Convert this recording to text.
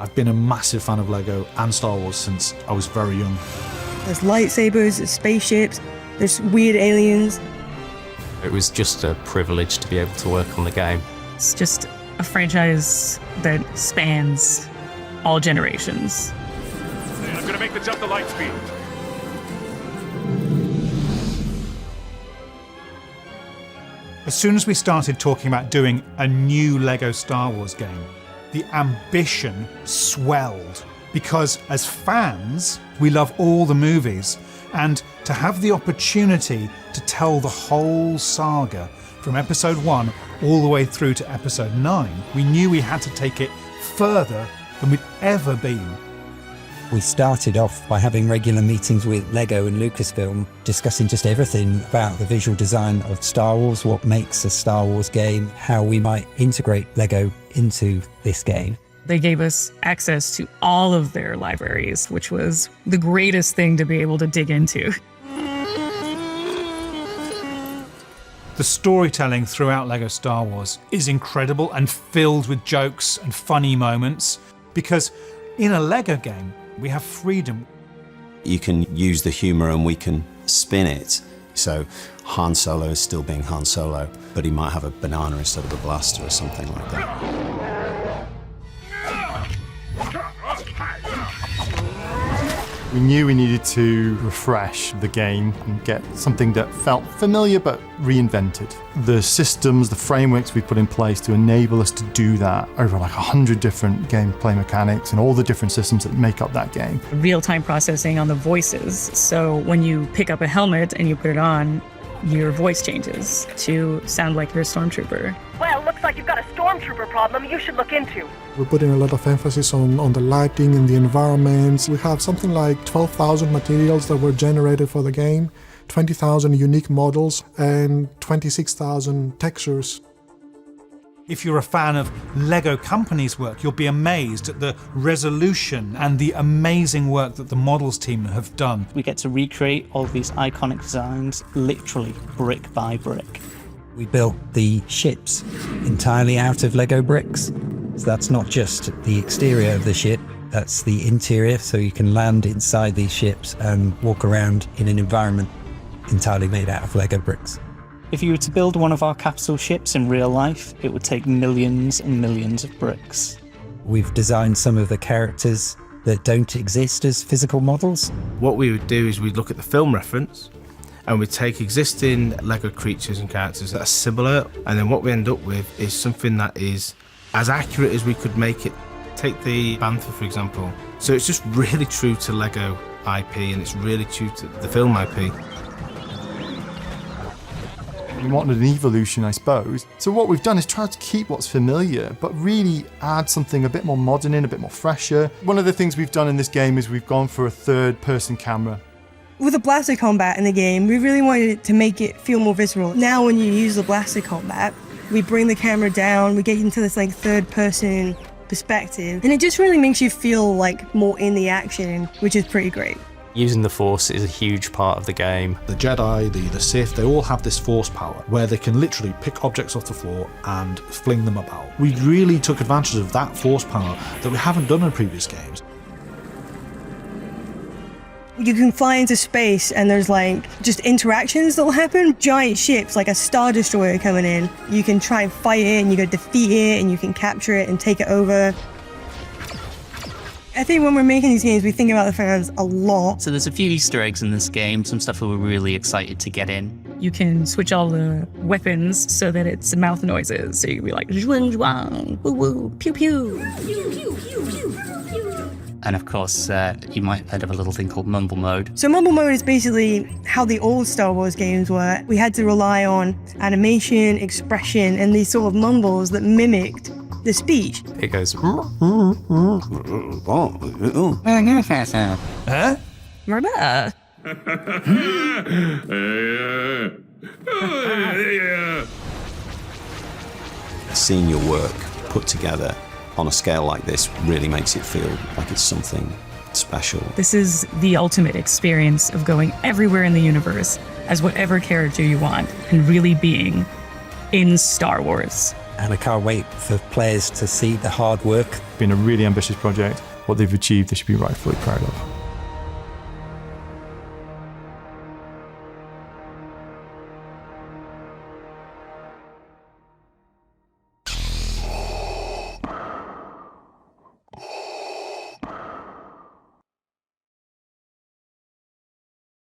I've been a massive fan of Lego and Star Wars since I was very young. There's lightsabers, there's spaceships, there's weird aliens. It was just a privilege to be able to work on the game. It's just a franchise that spans all generations. I'm gonna make the jump to light speed. As soon as we started talking about doing a new Lego Star Wars game, the ambition swelled, because as fans, we love all the movies, and to have the opportunity to tell the whole saga from episode 1 all the way through to episode 9, we knew we had to take it further than we'd ever been. We started off by having regular meetings with Lego and Lucasfilm, discussing just everything about the visual design of Star Wars, what makes a Star Wars game, how we might integrate Lego into this game. They gave us access to all of their libraries, which was the greatest thing to be able to dig into. The storytelling throughout Lego Star Wars is incredible and filled with jokes and funny moments, because in a Lego game, we have freedom. You can use the humour and we can spin it. So Han Solo is still being Han Solo, but he might have a banana instead of a blaster or something like that. We knew we needed to refresh the game and get something that felt familiar but reinvented. The systems, the frameworks we put in place to enable us to do that over like 100 different gameplay mechanics and all the different systems that make up that game. Real-time processing on the voices. So when you pick up a helmet and you put it on, your voice changes to sound like you're a stormtrooper. Well, looks like you've got a stormtrooper problem you should look into. We're putting a lot of emphasis on the lighting and the environments. We have something like 12,000 materials that were generated for the game, 20,000 unique models, and 26,000 textures. If you're a fan of Lego Company's work, you'll be amazed at the resolution and the amazing work that the models team have done. We get to recreate all of these iconic designs, literally brick by brick. We built the ships entirely out of Lego bricks. So that's not just the exterior of the ship, that's the interior, so you can land inside these ships and walk around in an environment entirely made out of Lego bricks. If you were to build one of our capital ships in real life, it would take millions and millions of bricks. We've designed some of the characters that don't exist as physical models. What we would do is we'd look at the film reference and we'd take existing Lego creatures and characters that are similar, and then what we end up with is something that is as accurate as we could make it. Take the Bantha, for example. So it's just really true to Lego IP, and it's really true to the film IP. We wanted an evolution, I suppose. So what we've done is try to keep what's familiar, but really add something a bit more modern in, a bit more fresher. One of the things we've done in this game is we've gone for a third-person camera. With the blaster combat in the game, we really wanted to make it feel more visceral. Now when you use the blaster combat, we bring the camera down, we get into this like third-person perspective, and it just really makes you feel like more in the action, which is pretty great. Using the Force is a huge part of the game. The Jedi, the Sith, they all have this Force power where they can literally pick objects off the floor and fling them about. We really took advantage of that Force power that we haven't done in previous games. You can fly into space and there's like just interactions that'll happen. Giant ships like a Star Destroyer coming in. You can try and fight it and you can defeat it and you can capture it and take it over. I think when we're making these games, we think about the fans a lot. So there's a few Easter eggs in this game, some stuff that we're really excited to get in. You can switch all the weapons so that it's mouth noises. So you can be like, zhuang zhuang, woo woo, pew pew. Pew, pew, pew, pew, pew. And of course, you might have heard of a little thing called Mumble Mode. So Mumble Mode is basically how the old Star Wars games were. We had to rely on animation, expression, and these sort of mumbles that mimicked the speech. It goes... Huh? Seeing your work put together on a scale like this really makes it feel like it's something special. This is the ultimate experience of going everywhere in the universe as whatever character you want and really being in Star Wars. and I can't wait for players to see the hard work. Been a really ambitious project. What they've achieved, they should be rightfully proud of.